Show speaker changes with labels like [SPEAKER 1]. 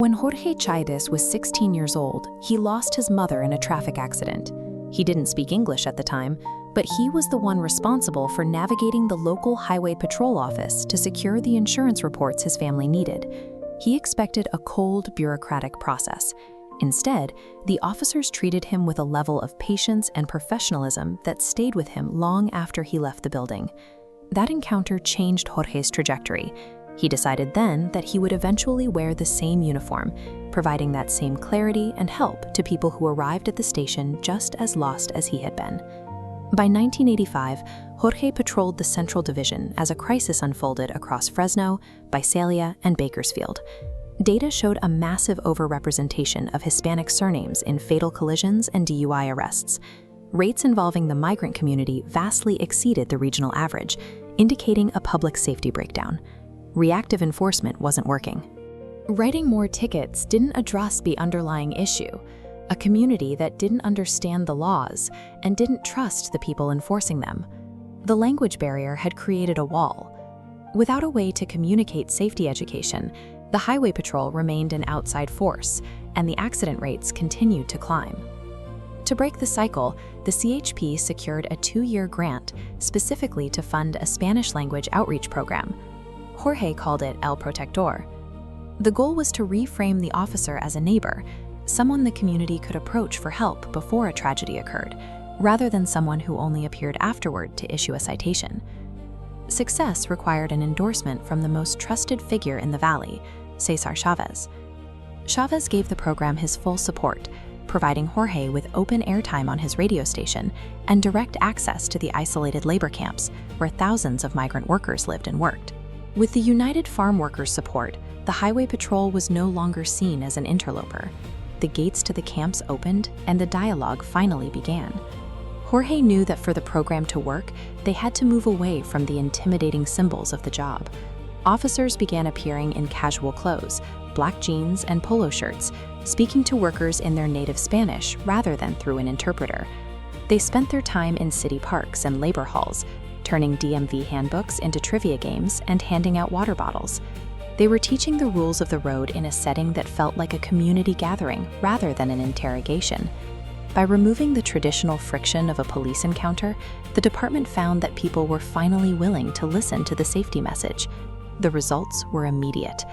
[SPEAKER 1] When Jorge Chaires was 16 years old, he lost his mother in a traffic accident. He didn't speak English at the time, but he was the one responsible for navigating the local highway patrol office to secure the insurance reports his family needed. He expected a cold, bureaucratic process. Instead, the officers treated him with a level of patience and professionalism that stayed with him long after he left the building. That encounter changed Jorge's trajectory. He decided then that he would eventually wear the same uniform, providing that same clarity and help to people who arrived at the station just as lost as he had been. By 1985, Jorge patrolled the Central Division as a crisis unfolded across Fresno, Visalia, and Bakersfield. Data showed a massive overrepresentation of Hispanic surnames in fatal collisions and DUI arrests. Rates involving the migrant community vastly exceeded the regional average, indicating a public safety breakdown. Reactive enforcement wasn't working. Writing more tickets didn't address the underlying issue, a community that didn't understand the laws and didn't trust the people enforcing them. The language barrier had created a wall. Without a way to communicate safety education, the highway patrol remained an outside force, and the accident rates continued to climb. To break the cycle, the CHP secured a 2-year grant specifically to fund a Spanish-language outreach program. Jorge called it El Protector. The goal was to reframe the officer as a neighbor, someone the community could approach for help before a tragedy occurred, rather than someone who only appeared afterward to issue a citation. Success required an endorsement from the most trusted figure in the valley, Cesar Chavez. Chavez gave the program his full support, providing Jorge with open airtime on his radio station and direct access to the isolated labor camps where thousands of migrant workers lived and worked. With the United Farm Workers' support, the highway patrol was no longer seen as an interloper. The gates to the camps opened and the dialogue finally began. Jorge knew that for the program to work, they had to move away from the intimidating symbols of the job. Officers began appearing in casual clothes, black jeans and polo shirts, speaking to workers in their native Spanish rather than through an interpreter. They spent their time in city parks and labor halls, turning DMV handbooks into trivia games and handing out water bottles. They were teaching the rules of the road in a setting that felt like a community gathering rather than an interrogation. By removing the traditional friction of a police encounter, the department found that people were finally willing to listen to the safety message. The results were immediate.